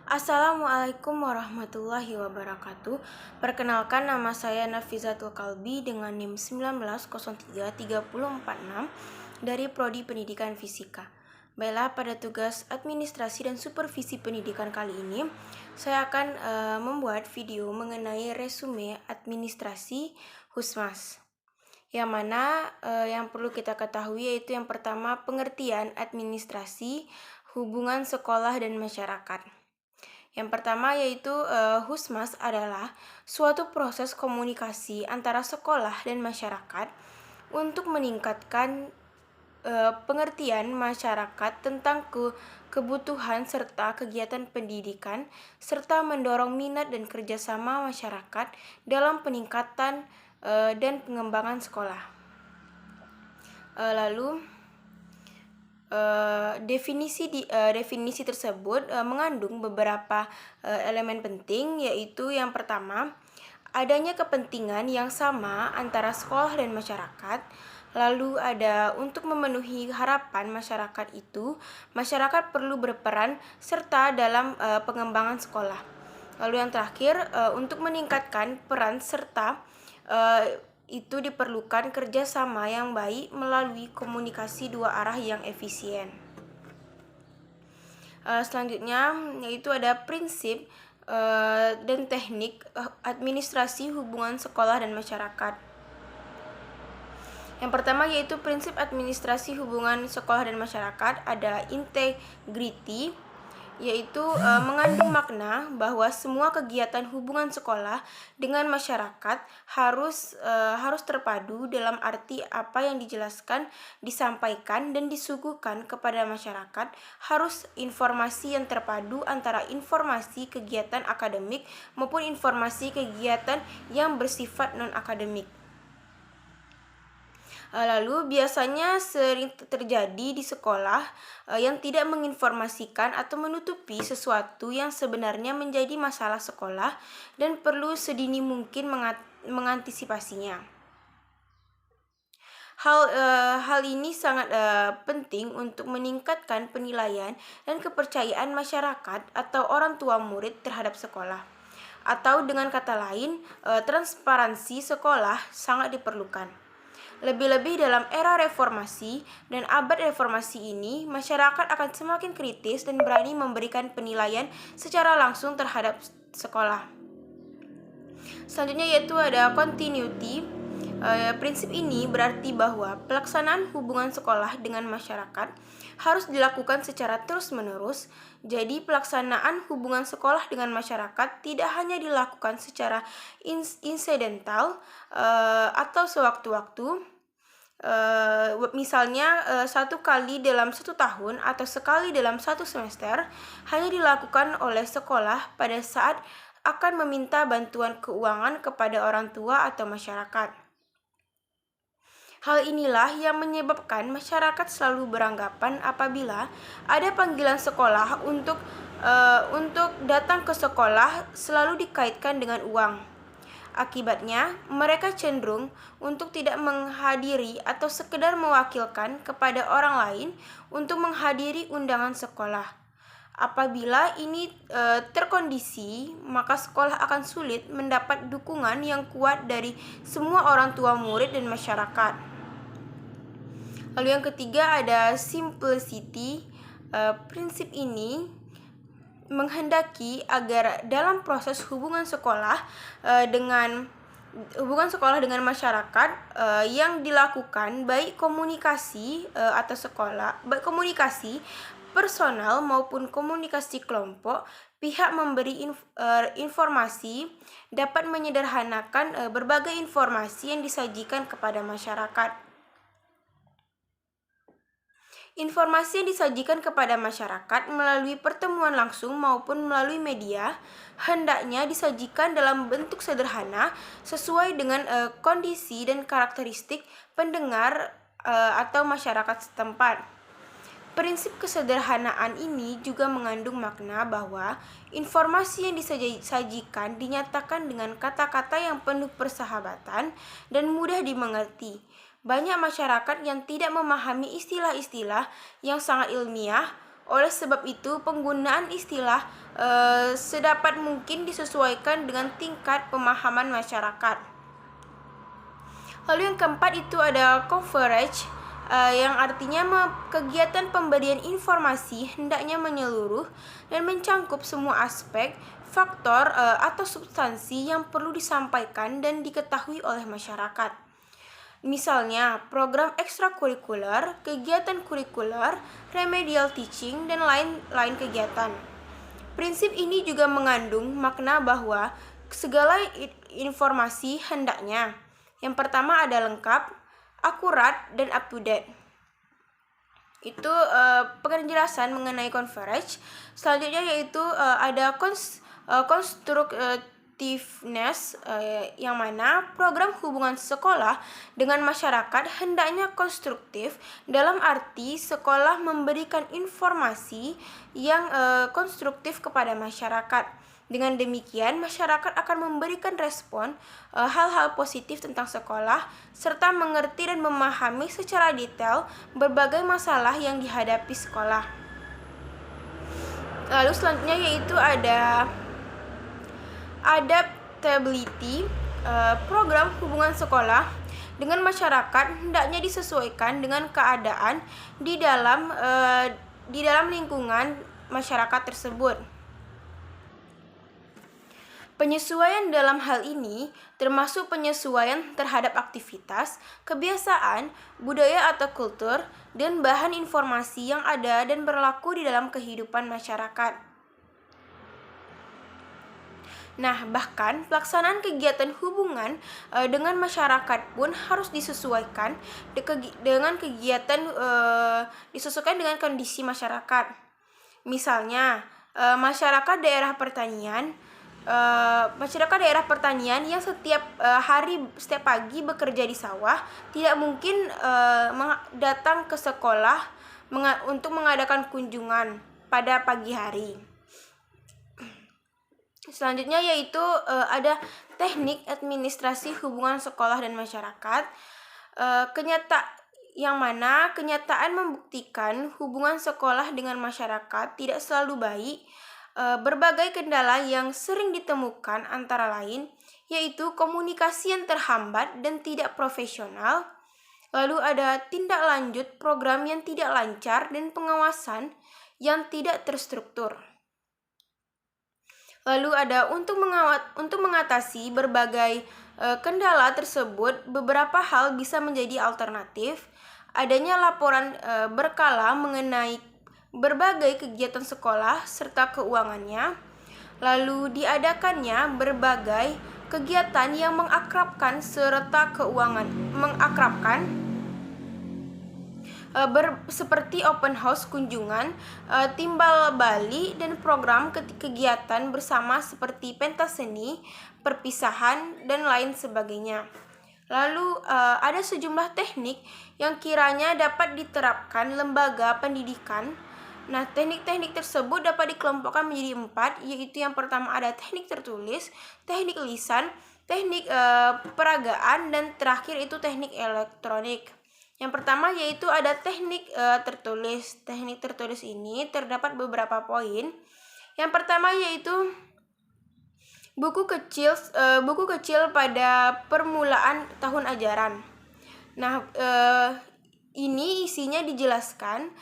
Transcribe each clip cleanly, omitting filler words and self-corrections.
Assalamualaikum warahmatullahi wabarakatuh. Perkenalkan, nama saya Nafizatul Kalbi dengan NIM 19033046 dari Prodi Pendidikan Fisika. Baiklah, pada tugas administrasi dan supervisi pendidikan kali ini, saya akan membuat video mengenai resume administrasi Husmas. Yang mana yang perlu kita ketahui yaitu yang pertama, pengertian administrasi, hubungan sekolah dan masyarakat. Yang pertama yaitu Husmas adalah suatu proses komunikasi antara sekolah dan masyarakat untuk meningkatkan pengertian masyarakat tentang kebutuhan serta kegiatan pendidikan, serta mendorong minat dan kerjasama masyarakat dalam peningkatan dan pengembangan sekolah. Definisi tersebut mengandung beberapa elemen penting, yaitu yang pertama, adanya kepentingan yang sama antara sekolah dan masyarakat. Lalu ada untuk memenuhi harapan masyarakat itu, masyarakat perlu berperan serta dalam pengembangan sekolah. Lalu yang terakhir, untuk meningkatkan peran serta itu diperlukan kerjasama yang baik melalui komunikasi dua arah yang efisien. Selanjutnya yaitu ada prinsip dan teknik administrasi hubungan sekolah dan masyarakat. Yang pertama yaitu prinsip administrasi hubungan sekolah dan masyarakat, ada integrity, yaitu mengandung makna bahwa semua kegiatan hubungan sekolah dengan masyarakat harus terpadu dalam arti apa yang dijelaskan, disampaikan, dan disuguhkan kepada masyarakat harus informasi yang terpadu antara informasi kegiatan akademik maupun informasi kegiatan yang bersifat non-akademik. Lalu biasanya sering terjadi di sekolah yang tidak menginformasikan atau menutupi sesuatu yang sebenarnya menjadi masalah sekolah dan perlu sedini mungkin mengantisipasinya. Hal ini sangat penting untuk meningkatkan penilaian dan kepercayaan masyarakat atau orang tua murid terhadap sekolah. Atau dengan kata lain, transparansi sekolah sangat diperlukan. Lebih-lebih dalam era reformasi dan abad reformasi ini, masyarakat akan semakin kritis dan berani memberikan penilaian secara langsung terhadap sekolah. Selanjutnya yaitu ada continuity. Prinsip ini berarti bahwa pelaksanaan hubungan sekolah dengan masyarakat harus dilakukan secara terus-menerus. Jadi pelaksanaan hubungan sekolah dengan masyarakat tidak hanya dilakukan secara insidental atau sewaktu-waktu, misalnya satu kali dalam 1 tahun atau sekali dalam 1 semester, hanya dilakukan oleh sekolah pada saat akan meminta bantuan keuangan kepada orang tua atau masyarakat. Hal inilah yang menyebabkan masyarakat selalu beranggapan apabila ada panggilan sekolah untuk datang ke sekolah selalu dikaitkan dengan uang. Akibatnya, mereka cenderung untuk tidak menghadiri atau sekedar mewakilkan kepada orang lain untuk menghadiri undangan sekolah. Apabila ini terkondisi, maka sekolah akan sulit mendapat dukungan yang kuat dari semua orang tua murid dan masyarakat. Lalu yang ketiga ada simplicity. Prinsip ini menghendaki agar dalam proses hubungan sekolah dengan masyarakat yang dilakukan, baik komunikasi baik komunikasi personal maupun komunikasi kelompok, pihak memberi informasi dapat menyederhanakan berbagai informasi yang disajikan kepada masyarakat. Informasi yang disajikan kepada masyarakat melalui pertemuan langsung maupun melalui media hendaknya disajikan dalam bentuk sederhana sesuai dengan kondisi dan karakteristik pendengar atau masyarakat setempat. Prinsip kesederhanaan ini juga mengandung makna bahwa informasi yang disajikan dinyatakan dengan kata-kata yang penuh persahabatan dan mudah dimengerti. Banyak masyarakat yang tidak memahami istilah-istilah yang sangat ilmiah Oleh sebab itu, penggunaan istilah sedapat mungkin disesuaikan dengan tingkat pemahaman masyarakat. Lalu yang keempat itu ada coverage, yang artinya kegiatan pemberian informasi hendaknya menyeluruh dan mencangkup semua aspek, faktor, atau substansi yang perlu disampaikan dan diketahui oleh masyarakat. Misalnya, program ekstrakurikuler, kegiatan kurikuler, remedial teaching, dan lain-lain kegiatan. Prinsip ini juga mengandung makna bahwa segala informasi hendaknya yang pertama ada lengkap, akurat, dan up to date. Itu penjelasan mengenai coverage. Selanjutnya yaitu ada constructiveness, yang mana program hubungan sekolah dengan masyarakat hendaknya konstruktif dalam arti sekolah memberikan informasi yang konstruktif kepada masyarakat. Dengan demikian, masyarakat akan memberikan respon hal-hal positif tentang sekolah, serta mengerti dan memahami secara detail berbagai masalah yang dihadapi sekolah. Lalu selanjutnya yaitu ada adaptability, program hubungan sekolah dengan masyarakat hendaknya disesuaikan dengan keadaan di dalam lingkungan masyarakat tersebut. Penyesuaian dalam hal ini termasuk penyesuaian terhadap aktivitas, kebiasaan, budaya atau kultur, dan bahan informasi yang ada dan berlaku di dalam kehidupan masyarakat. Nah, bahkan pelaksanaan kegiatan hubungan dengan masyarakat pun harus disesuaikan disesuaikan dengan kondisi masyarakat. Misalnya, masyarakat daerah pertanian yang setiap pagi bekerja di sawah tidak mungkin datang ke sekolah untuk mengadakan kunjungan pada pagi hari. Selanjutnya yaitu ada teknik administrasi hubungan sekolah dan masyarakat, yang mana kenyataan membuktikan hubungan sekolah dengan masyarakat tidak selalu baik. Berbagai kendala yang sering ditemukan antara lain yaitu komunikasi yang terhambat dan tidak profesional, lalu ada tindak lanjut program yang tidak lancar dan pengawasan yang tidak terstruktur. Lalu ada untuk mengatasi berbagai kendala tersebut, beberapa hal bisa menjadi alternatif. Adanya laporan berkala mengenai berbagai kegiatan sekolah serta keuangannya, lalu diadakannya berbagai kegiatan yang mengakrabkan seperti open house kunjungan, timbal balik, dan program kegiatan bersama seperti pentas seni, perpisahan, dan lain sebagainya. Lalu ada sejumlah teknik yang kiranya dapat diterapkan lembaga pendidikan. Nah, teknik-teknik tersebut dapat dikelompokkan menjadi 4, yaitu yang pertama ada teknik tertulis, teknik lisan, teknik peragaan, dan terakhir itu teknik elektronik. Yang pertama yaitu ada teknik tertulis. Teknik tertulis ini terdapat beberapa poin. Yang pertama yaitu buku kecil pada permulaan tahun ajaran. Nah, ini isinya dijelaskan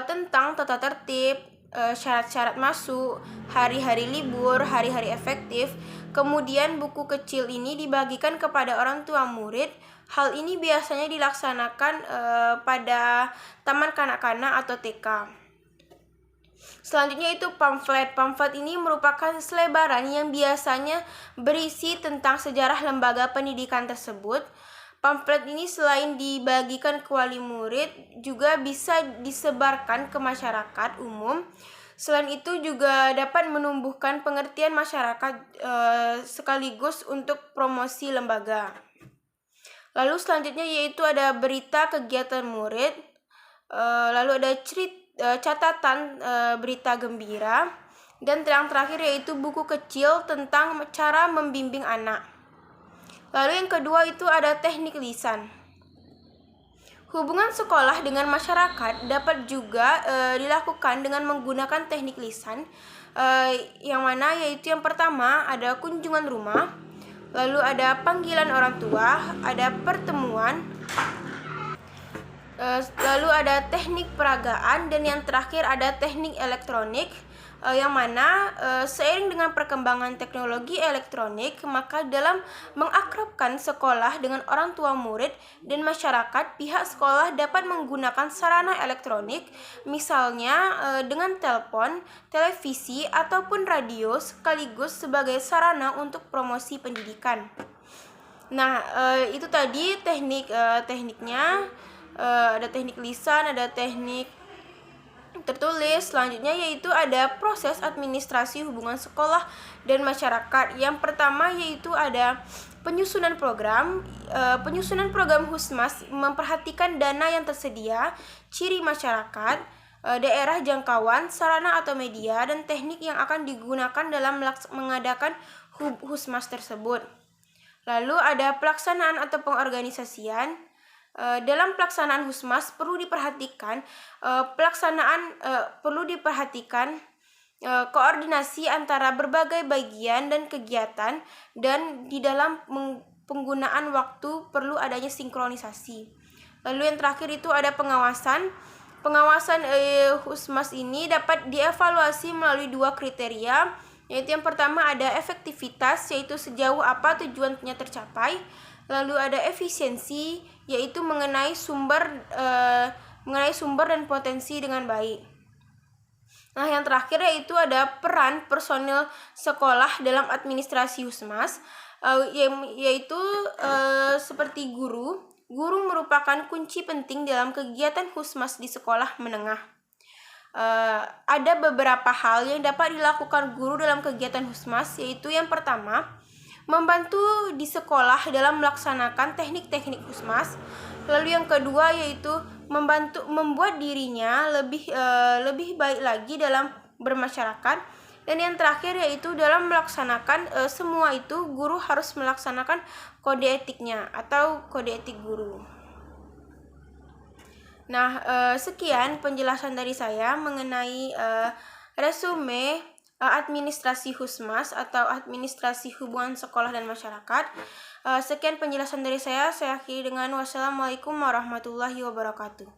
tentang tata tertib, syarat-syarat masuk, hari-hari libur, hari-hari efektif. Kemudian buku kecil ini dibagikan kepada orang tua murid. Hal ini biasanya dilaksanakan pada taman kanak-kanak atau TK. Selanjutnya itu pamflet. Pamflet ini merupakan selebaran yang biasanya berisi tentang sejarah lembaga pendidikan tersebut. Pamflet ini selain dibagikan ke wali murid, juga bisa disebarkan ke masyarakat umum. Selain itu juga dapat menumbuhkan pengertian masyarakat sekaligus untuk promosi lembaga. Lalu selanjutnya yaitu ada berita kegiatan murid, lalu ada catatan berita gembira, dan yang terakhir yaitu buku kecil tentang cara membimbing anak. Lalu yang kedua itu ada teknik lisan. Hubungan sekolah dengan masyarakat dapat juga dilakukan dengan menggunakan teknik lisan, yang mana yaitu yang pertama ada kunjungan rumah, lalu ada panggilan orang tua, ada pertemuan, lalu ada teknik peragaan, dan yang terakhir ada teknik elektronik, yang mana seiring dengan perkembangan teknologi elektronik, maka dalam mengakrabkan sekolah dengan orang tua murid dan masyarakat, pihak sekolah dapat menggunakan sarana elektronik, misalnya dengan telepon, televisi, ataupun radio, sekaligus sebagai sarana untuk promosi pendidikan. Nah, itu tadi tekniknya. Ada teknik lisan, ada teknik tertulis. Selanjutnya yaitu ada proses administrasi hubungan sekolah dan masyarakat. Yang pertama yaitu ada penyusunan program. Penyusunan program Husmas memperhatikan dana yang tersedia, ciri masyarakat, daerah jangkauan, sarana atau media, dan teknik yang akan digunakan dalam mengadakan Husmas tersebut. Lalu ada pelaksanaan atau pengorganisasian. Dalam pelaksanaan Husmas perlu diperhatikan koordinasi antara berbagai bagian dan kegiatan, dan di dalam penggunaan waktu perlu adanya sinkronisasi. Lalu yang terakhir itu ada pengawasan. Pengawasan Husmas ini dapat dievaluasi melalui 2 kriteria, yaitu yang pertama ada efektivitas, yaitu sejauh apa tujuannya tercapai. Lalu ada efisiensi, yaitu mengenai sumber dan potensi dengan baik. Nah, yang terakhir yaitu ada peran personil sekolah dalam administrasi Husmas, yaitu seperti guru. Guru merupakan kunci penting dalam kegiatan Husmas di sekolah menengah. Ada beberapa hal yang dapat dilakukan guru dalam kegiatan Husmas, yaitu yang pertama, membantu di sekolah dalam melaksanakan teknik-teknik Husmas. Lalu yang kedua yaitu membantu membuat dirinya lebih baik lagi dalam bermasyarakat. Dan yang terakhir yaitu dalam melaksanakan semua itu, guru harus melaksanakan kode etiknya atau kode etik guru. Nah, sekian penjelasan dari saya mengenai resume administrasi Husmas atau administrasi hubungan sekolah dan masyarakat. Sekian penjelasan dari saya akhiri dengan wassalamualaikum warahmatullahi wabarakatuh.